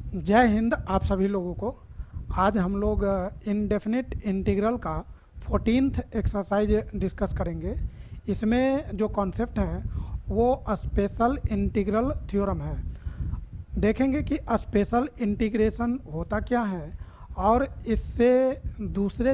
जय हिंद आप सभी लोगों को। आज हम लोग इनडेफिनिट इंटीग्रल का 14th एक्सरसाइज डिस्कस करेंगे। इसमें जो कॉन्सेप्ट है वो स्पेशल इंटीग्रल थ्योरम है। देखेंगे कि स्पेशल इंटीग्रेशन होता क्या है और इससे दूसरे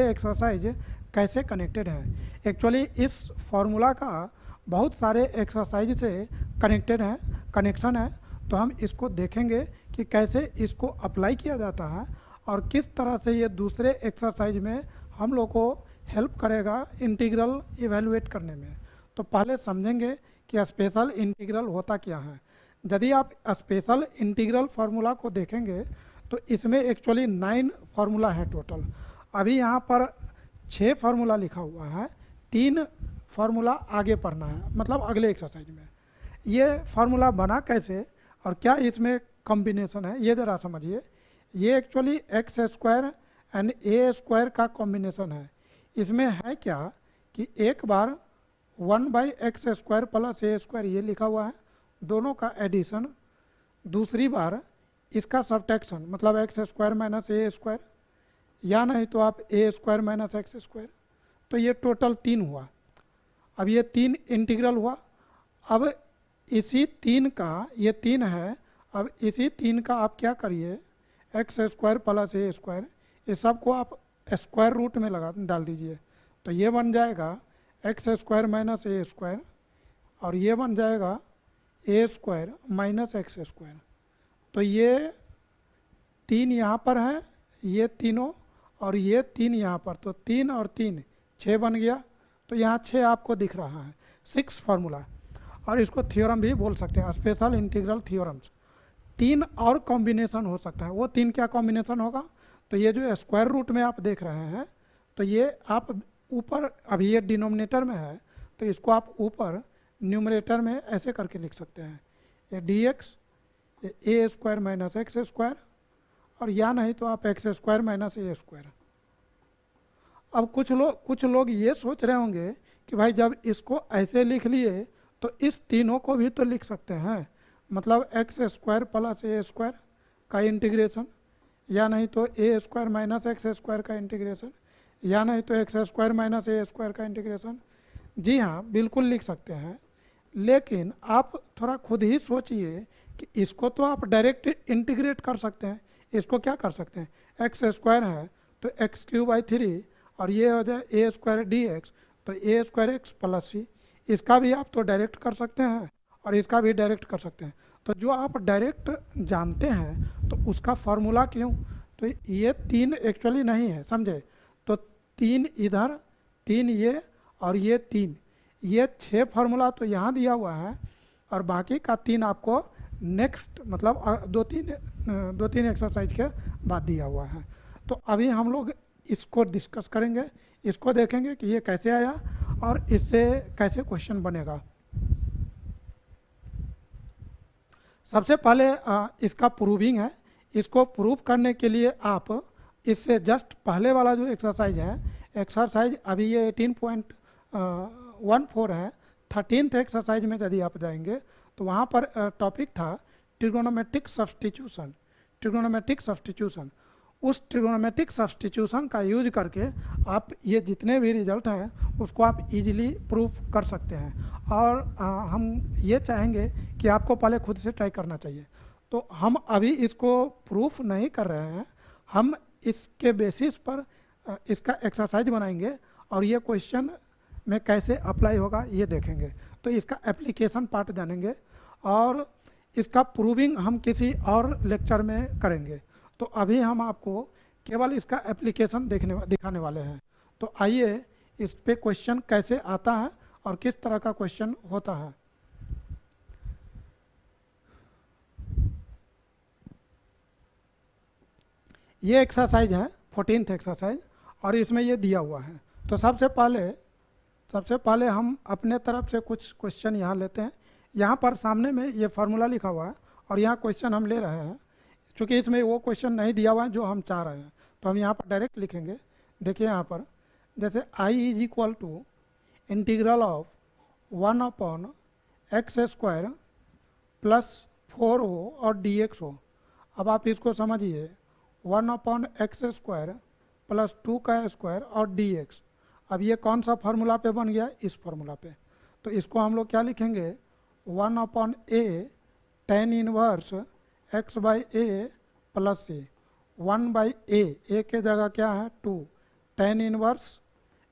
एक्सरसाइज कैसे कनेक्टेड है। एक्चुअली इस फॉर्मूला का बहुत सारे एक्सरसाइज से कनेक्शन है। तो हम इसको देखेंगे कि कैसे इसको अप्लाई किया जाता है और किस तरह से ये दूसरे एक्सरसाइज में हम लोग को हेल्प करेगा इंटीग्रल इवेलुएट करने में। तो पहले समझेंगे कि स्पेशल इंटीग्रल होता क्या है। यदि आप स्पेशल इंटीग्रल फार्मूला को देखेंगे तो इसमें एक्चुअली 9 फार्मूला है टोटल। अभी यहाँ पर 6 फार्मूला लिखा हुआ है, 3 फार्मूला आगे पढ़ना है, मतलब अगले एक्सरसाइज में। ये फार्मूला बना कैसे और क्या इसमें कॉम्बिनेशन है ये ज़रा समझिए। ये actually x square and A square का कॉम्बिनेशन है। इसमें है क्या कि एक बार 1/x स्क्वायर प्लस ए स्क्वायर ये लिखा हुआ है, दोनों का एडिशन। दूसरी बार इसका सब्ट्रैक्शन, मतलब एक्स स्क्वायर माइनस ए स्क्वायर, या नहीं तो आप ए स्क्वायर माइनस एक्स स्क्वायर। तो ये टोटल 3 हुआ। अब ये 3 इंटीग्रल हुआ। अब इसी 3 का, ये 3 है, अब इसी 3 का आप क्या करिए, एक्स स्क्वायर प्लस ए स्क्वायर, इस सब को आप स्क्वायर रूट में लगा डाल दीजिए। तो ये बन जाएगा एक्स स्क्वायर माइनस ए स्क्वायर और ये बन जाएगा ए स्क्वायर माइनस एक्स स्क्वायर। तो ये 3 यहाँ पर है, ये तीनों, और ये 3 यहाँ पर, तो 3 और 3 6 बन गया। तो यहाँ 6 आपको दिख रहा है, 6 फार्मूला। और इसको थ्योरम भी बोल सकते हैं, स्पेशल इंटीग्रल थ्योरम्स। 3 और कॉम्बिनेशन हो सकता है। वो 3 क्या कॉम्बिनेशन होगा, तो ये जो स्क्वायर रूट में आप देख रहे हैं, तो ये आप ऊपर, अभी ये डिनोमिनेटर में है तो इसको आप ऊपर न्यूमरेटर में ऐसे करके लिख सकते हैं, ये डी एक्स ए स्क्वायर माइनस एक्स स्क्वायर, और या नहीं तो आप एक्स स्क्वायर माइनस ए स्क्वायर। अब कुछ लोग ये सोच रहे होंगे कि भाई जब इसको ऐसे लिख लिए तो इस तीनों को भी तो लिख सकते हैं, मतलब एक्स स्क्वायर प्लस ए स्क्वायर का इंटीग्रेशन, या नहीं तो ए स्क्वायर माइनस एक्स स्क्वायर का इंटीग्रेशन, या नहीं तो एक्स स्क्वायर माइनस ए स्क्वायर का इंटीग्रेशन। जी हाँ, बिल्कुल लिख सकते हैं। लेकिन आप थोड़ा खुद ही सोचिए कि इसको तो आप डायरेक्ट इंटीग्रेट कर सकते हैं। इसको क्या कर सकते हैं, एक्स स्क्वायर है तो एक्स क्यूब बाई 3, और ये हो जाए ए स्क्वायर डी एक्स, तो ए स्क्वायर एक्स प्लस सी। इसका भी आप तो डायरेक्ट कर सकते हैं और इसका भी डायरेक्ट कर सकते हैं। तो जो आप डायरेक्ट जानते हैं तो उसका फार्मूला क्यों, तो ये 3 एक्चुअली नहीं है, समझे। तो 3 इधर, 3 ये, और ये 3, ये 6 फार्मूला तो यहाँ दिया हुआ है, और बाकी का 3 आपको नेक्स्ट, मतलब 2-3 एक्सरसाइज के बाद दिया हुआ है। तो अभी हम लोग इसको डिस्कस करेंगे, इसको देखेंगे कि ये कैसे आया और इससे कैसे क्वेश्चन बनेगा। सबसे पहले इसका प्रूविंग है। इसको प्रूव करने के लिए आप इससे जस्ट पहले वाला जो एक्सरसाइज है, एक्सरसाइज अभी ये 18.14 है, 13th एक्सरसाइज में यदि आप जाएंगे तो वहाँ पर टॉपिक था ट्रिगोनोमेट्रिक सब्स्टिट्यूशन। ट्रिगोनोमेट्रिक सब्स्टिट्यूशन, उस ट्रिगोनोमेट्रिक सब्स्टिट्यूशन का यूज करके आप ये जितने भी रिजल्ट हैं उसको आप इजीली प्रूफ कर सकते हैं। और हम ये चाहेंगे कि आपको पहले खुद से ट्राई करना चाहिए। तो हम अभी इसको प्रूफ नहीं कर रहे हैं, हम इसके बेसिस पर इसका एक्सरसाइज बनाएंगे और ये क्वेश्चन में कैसे अप्लाई होगा ये देखेंगे। तो इसका एप्लीकेशन पार्ट जानेंगे और इसका प्रूविंग हम किसी और लेक्चर में करेंगे। तो अभी हम आपको केवल इसका एप्लीकेशन दिखाने वाले हैं। तो आइए इस पे क्वेश्चन कैसे आता है और किस तरह का क्वेश्चन होता है। ये एक्सरसाइज है 14th एक्सरसाइज, और इसमें ये दिया हुआ है। तो सबसे पहले हम अपने तरफ से कुछ क्वेश्चन यहाँ लेते हैं। यहाँ पर सामने में ये फार्मूला लिखा हुआ है और यहाँ क्वेश्चन हम ले रहे हैं। चूँकि इसमें वो क्वेश्चन नहीं दिया हुआ है जो हम चाह रहे हैं, तो हम यहाँ पर डायरेक्ट लिखेंगे। देखिए यहाँ पर जैसे I is equal to integral of 1/x square plus 4 हो और dx हो। अब आप इसको समझिए, 1/x² प्लस 2 का स्क्वायर और dx। अब ये कौन सा फार्मूला पे बन गया, इस फार्मूला पे। तो इसको हम लोग क्या लिखेंगे, 1/a tan inverse x/a plus c। 1/a के जगह क्या है 2, tan इनवर्स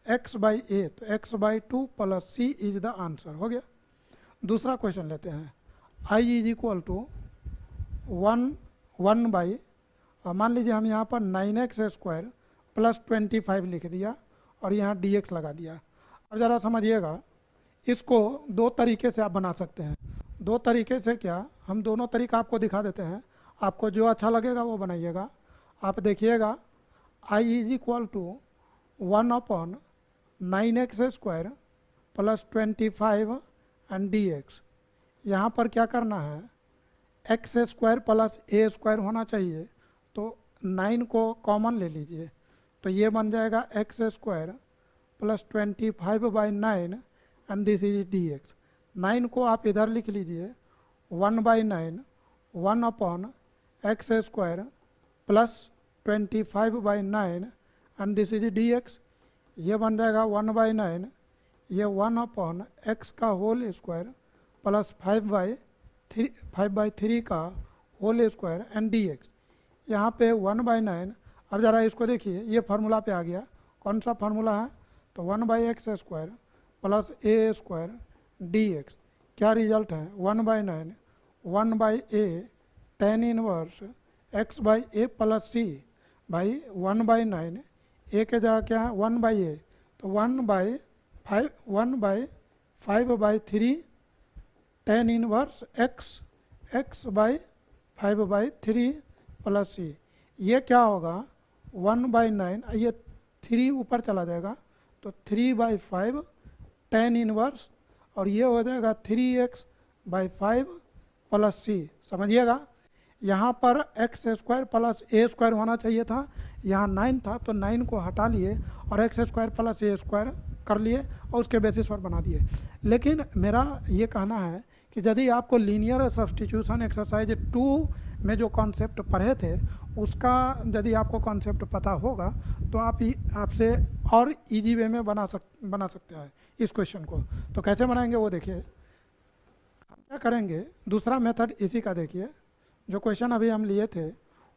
x/a, तो x/2 plus c is the answer. हो गया। दूसरा क्वेश्चन लेते हैं, i is equal to 1 by, मान लीजिए हम यहाँ पर 9x² प्लस 25 लिख दिया और यहाँ dx लगा दिया। अब ज़रा समझिएगा, इसको दो तरीके से आप बना सकते हैं। दो तरीके से क्या, हम दोनों तरीका आपको दिखा देते हैं, आपको जो अच्छा लगेगा वो बनाइएगा। आप देखिएगा, i is equal to 1/9x² plus 25 and dx। यहाँ पर क्या करना है, x² प्लस a² होना चाहिए, तो 9 को कॉमन ले लीजिए, तो ये बन जाएगा x² plus 25/9 and this is dx। 9 को आप इधर लिख लीजिए, 1/9 1/x² plus 25/9 and this is dx। ये बन जाएगा 1/9, ये 1/x का होल स्क्वायर प्लस 5/3 का होल स्क्वायर एंड dx। यहाँ पे 1/9। अब ज़रा इसको देखिए, ये फार्मूला पे आ गया। कौन सा फार्मूला है, तो 1/x² प्लस a² dx। क्या रिजल्ट है, 1/9 1/a tan inverse x/a plus c भाई 1/9, a के जगह क्या है 1/a, तो 1/5/3 tan inverse x/5/3 plus c। ये क्या होगा 1/9, ये 3 ऊपर चला जाएगा, तो 3/5 tan इनवर्स, और ये हो जाएगा 3x/5 प्लस c। समझिएगा, यहाँ पर x² प्लस a² होना चाहिए था, यहाँ 9 था, तो 9 को हटा लिए और x² प्लस a² कर लिए और उसके बेसिस पर बना दिए। लेकिन मेरा ये कहना है कि यदि आपको लीनियर सब्स्टिट्यूशन एक्सरसाइज 2 में जो कॉन्सेप्ट पढ़े थे, उसका यदि आपको कॉन्सेप्ट पता होगा तो आपसे और इजी वे में बना सकते हैं इस क्वेश्चन को। तो कैसे बनाएंगे वो देखिए। हम क्या करेंगे, दूसरा मेथड इसी का देखिए। जो क्वेश्चन अभी हम लिए थे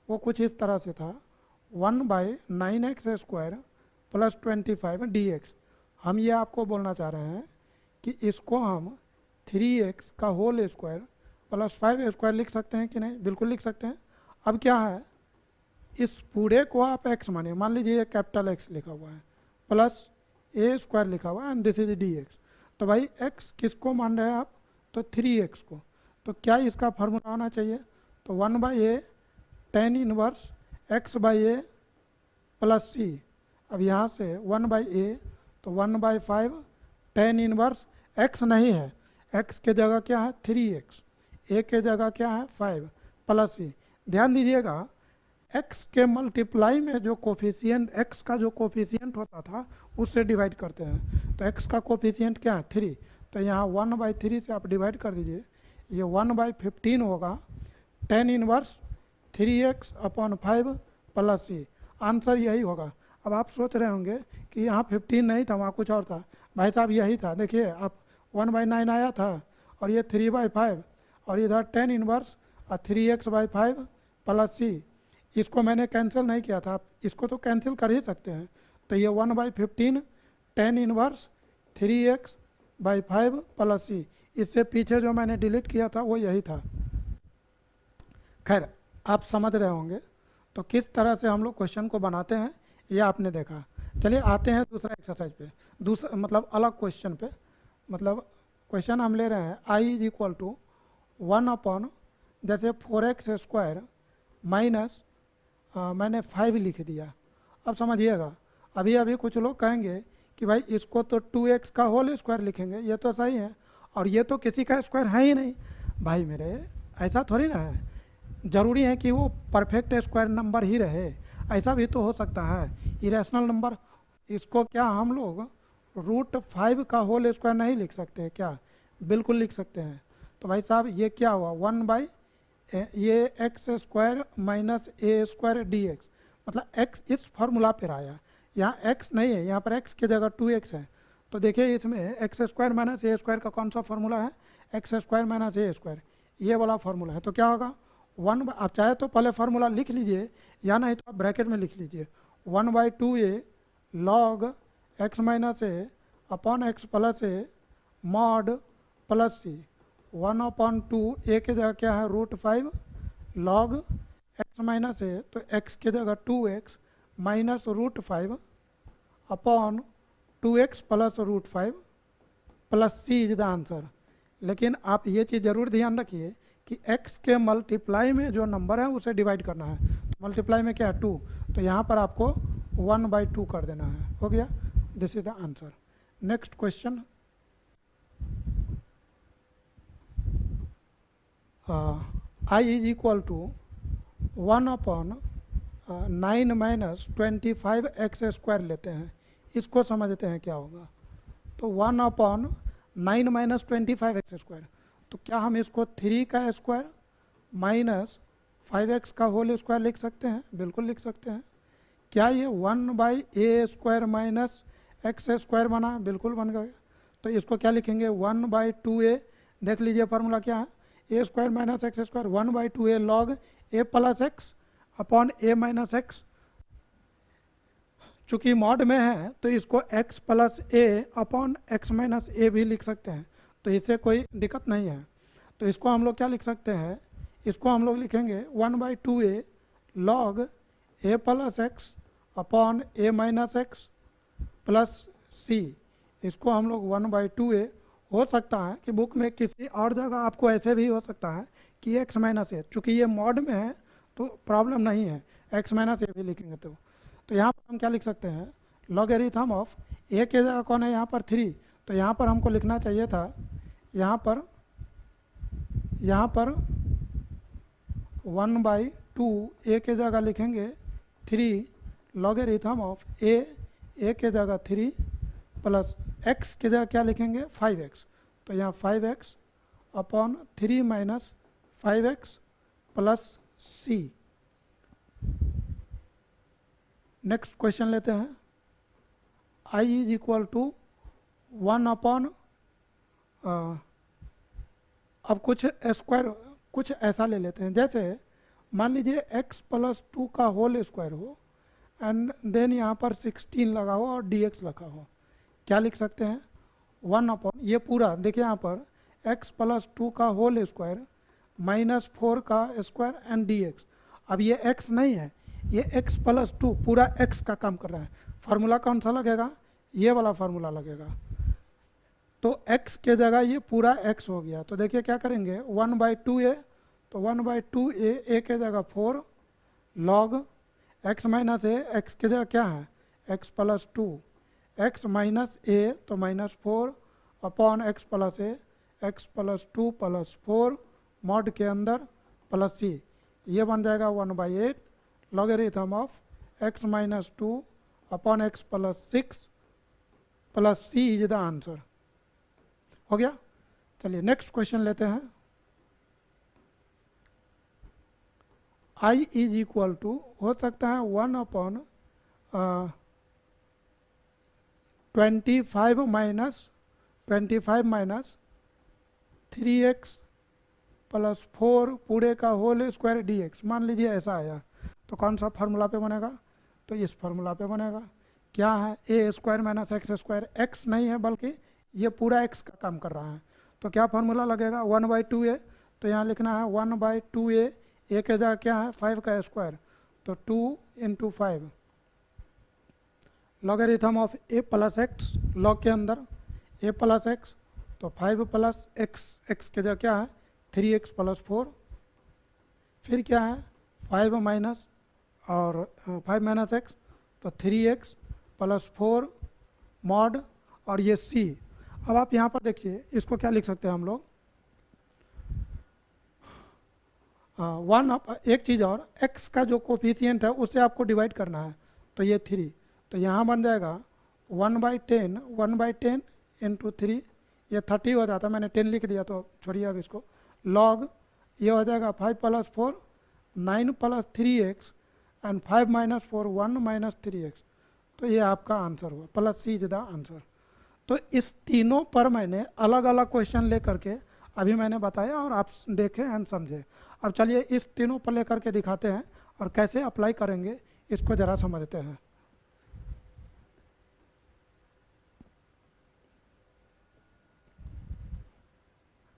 वो कुछ इस तरह से था, 1/9x² प्लस 25 dx। हम ये आपको बोलना चाह रहे हैं कि इसको हम 3x का होल स्क्वायर प्लस 5 लिख सकते हैं कि नहीं, बिल्कुल लिख सकते हैं। अब क्या है, इस पूरे को आप x मानिए, मान लीजिए ये कैपिटल X लिखा हुआ है प्लस a² लिखा हुआ है एंड दिस इज dx। तो भाई x किसको मान रहे हैं आप, तो 3x को। तो क्या इसका फार्मूला होना चाहिए, तो 1/a tan inverse x/a plus c। अब यहाँ से 1/a, तो 1/5 tan इनवर्स x नहीं है, x के जगह क्या है 3x, a के जगह क्या है 5 प्लस c। ध्यान दीजिएगा, x के मल्टीप्लाई में जो कोफिशिएंट, x का जो कोफिशिएंट होता था उससे डिवाइड करते हैं। तो x का कोफिशिएंट क्या है 3, तो यहाँ 1/3 से आप डिवाइड कर दीजिए, ये 1/15 होगा tan inverse 3x/5 plus c। Answer यही होगा। अब आप सोच रहे होंगे कि यहाँ 15 नहीं था, वहाँ कुछ और था। भाई साहब यही था, देखिए आप 1/9 आया था और ये 3/5 और इधर tan inverse 3x/5 plus c। इसको मैंने कैंसिल नहीं किया था, आप इसको तो कैंसिल कर ही सकते हैं। तो ये 1/15 tan inverse 3x/5 plus c। इससे पीछे जो मैंने डिलीट किया था वो यही था। खैर, आप समझ रहे होंगे। तो किस तरह से हम लोग क्वेश्चन को बनाते हैं ये आपने देखा। चलिए आते हैं दूसरा एक्सरसाइज पे, दूसरा मतलब अलग क्वेश्चन पे। मतलब क्वेश्चन हम ले रहे हैं i इज इक्वल टू 1/, जैसे 4x² माइनस मैंने 5 लिख दिया। अब समझिएगा, अभी कुछ लोग कहेंगे कि भाई इसको तो 2x का होल स्क्वायर लिखेंगे, ये तो सही है, और ये तो किसी का स्क्वायर है ही नहीं। भाई मेरे, ऐसा थोड़ी ना है, ज़रूरी है कि वो परफेक्ट स्क्वायर नंबर ही रहे, ऐसा भी तो हो सकता है इरेशनल नंबर। इसको क्या हम लोग √5 का होल स्क्वायर नहीं लिख सकते क्या, बिल्कुल लिख सकते हैं। तो भाई साहब ये क्या हुआ, 1/, ये एक्स स्क्वायर माइनस ए स्क्वायर डी एक्स, मतलब एक्स इस फार्मूला पर आया। यहाँ एक्स नहीं है, यहाँ पर एक्स की जगह 2x है। तो देखिए इसमें एक्स स्क्वायर माइनस ए स्क्वायर का कौन सा फार्मूला है, एक्स स्क्वायर माइनस ए स्क्वायर, ये वाला फार्मूला है। तो क्या होगा, आप चाहे तो पहले फार्मूला लिख लीजिए, या नहीं तो आप ब्रैकेट में लिख लीजिए 1/2a log x minus A upon x plus A mod plus सी 1/2 ए की जगह क्या है √5 लॉग एक्स माइनस ए, तो एक्स की जगह 2x minus √5 upon 2x plus √5 plus c is the answer. लेकिन आप ये चीज़ ज़रूर ध्यान रखिए कि x के मल्टीप्लाई में जो नंबर है उसे डिवाइड करना है। तो मल्टीप्लाई में क्या है 2, तो यहाँ पर आपको 1/2 कर देना है। हो गया, this is the answer. Next question, I is equal to 1/9 minus 25x² लेते हैं, इसको समझते हैं क्या होगा। तो 1/9 माइनस 25x², तो क्या हम इसको 3 का स्क्वायर माइनस 5x का होल स्क्वायर लिख सकते हैं? बिल्कुल लिख सकते हैं। क्या ये 1/a² माइनस x² बना? बिल्कुल बन गया। तो इसको क्या लिखेंगे 1/2a, देख लीजिए फार्मूला क्या है, a² minus x², 1/2a log a plus x upon a minus x. चूँकि मॉड में है तो इसको x प्लस ए अपॉन एक्स माइनस ए भी लिख सकते हैं, तो इससे कोई दिक्कत नहीं है। तो इसको हम लोग क्या लिख सकते हैं, इसको हम लोग लिखेंगे 1/2a log a plus x upon a minus x plus c. इसको हम लोग 1/2a, हो सकता है कि बुक में किसी और जगह आपको ऐसे भी हो सकता है कि x माइनस ए, चूँकि ये मॉड में है तो प्रॉब्लम नहीं है, x माइनस ए भी लिखेंगे। तो यहाँ पर हम क्या लिख सकते हैं, लॉगरिथम ऑफ a की जगह कौन है यहाँ पर 3, तो यहाँ पर हमको लिखना चाहिए था, यहाँ पर 1/2 a की जगह लिखेंगे 3 लॉगरिथम ऑफ a की जगह 3 प्लस x की जगह क्या लिखेंगे 5x, तो यहाँ 5x upon 3 minus 5x plus c। Next question लेते हैं, i इज इक्वल टू 1/, अब कुछ स्क्वायर कुछ ऐसा ले लेते हैं, जैसे मान लीजिए x प्लस 2 का होल स्क्वायर हो एंड देन यहाँ पर 16 लगा हो और dx लगा हो। क्या लिख सकते हैं 1/, ये पूरा देखिए यहाँ पर x प्लस 2 का होल स्क्वायर माइनस 4 का स्क्वायर एंड dx। अब ये x नहीं है, ये x प्लस 2 पूरा x का काम कर रहा है। फार्मूला कौन सा लगेगा, ये वाला फार्मूला लगेगा। तो x के जगह ये पूरा x हो गया, तो देखिए क्या करेंगे 1/2a, तो 1/2a a के जगह 4 log x minus a, x के जगह क्या है x plus 2, x minus a तो minus 4 upon x plus a, x plus 2 plus 4 mod के अंदर प्लस सी, ये बन जाएगा 1/8 logarithm of x minus 2 upon x plus 6 plus c is the answer. हो गया। चलिए नेक्स्ट क्वेश्चन लेते हैं, i इज इक्वल टू हो सकता है 1/25 माइनस 3x प्लस 4 पूरे का होल स्क्वायर dx, मान लीजिए ऐसा आया, तो कौन सा फार्मूला पे बनेगा, तो इस फार्मूला पे बनेगा। क्या है a² माइनस x², x नहीं है बल्कि ये पूरा x का काम कर रहा है। तो क्या फार्मूला लगेगा 1/2a, तो यहाँ लिखना है 1/2a, a के जगह क्या है 5 का स्क्वायर, तो 2 × 5 logarithm of a plus x, log के अंदर a प्लस एक्स, तो 5 प्लस एक्स, एक्स के जगह क्या है 3x प्लस 4, फिर क्या है 5 माइनस और 5 माइनस एक्स, तो 3x प्लस 4 मॉड और ये c। अब आप यहाँ पर देखिए इसको क्या लिख सकते हैं हम लोग, एक चीज़ और, x का जो कोफिशिएंट है उसे आपको डिवाइड करना है, तो ये 3, तो यहाँ बन जाएगा 1/10 इंटू 3, ये 30 हो जाता है, मैंने 10 लिख दिया तो छोड़िए अब इसको, लॉग ये हो जाएगा 5 + 4 9 + 3x एंड 5 - 4 1 - 3x। तो ये आपका आंसर हुआ, plus c is the answer. तो इस तीनों पर मैंने अलग अलग क्वेश्चन ले करके अभी मैंने बताया और आप देखें एंड समझे। अब चलिए इस तीनों पर लेकर के दिखाते हैं और कैसे अप्लाई करेंगे इसको ज़रा समझते हैं।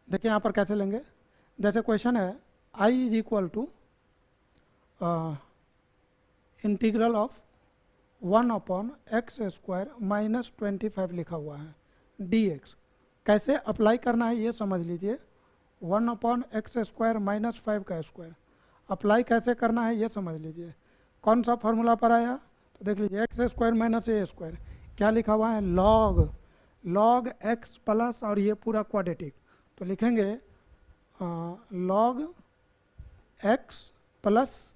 देखिए यहाँ पर कैसे लेंगे। जैसे क्वेश्चन है I is equal to integral of 1/x² - 25 लिखा हुआ है dx। कैसे अप्लाई करना है ये समझ लीजिए। 1/x² - 5 का स्क्वायर अप्लाई कैसे करना है ये समझ लीजिए। कौन सा फॉर्मूला पर आया तो देख लीजिए, x² - a²। क्या लिखा हुआ है, log x प्लस और ये पूरा क्वाड्रेटिक। तो लिखेंगे log x प्लस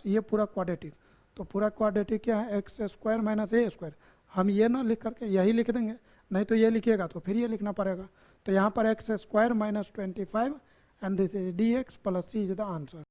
ये पूरा क्वाड्रेटिक। तो पूरा क्वाड्रेटिक क्या है, x² - a²। हम ये ना लिख करके यही लिख देंगे, नहीं तो ये लिखिएगा तो फिर ये लिखना पड़ेगा। तो यहाँ पर x² - 25 and this is dx plus c is the answer.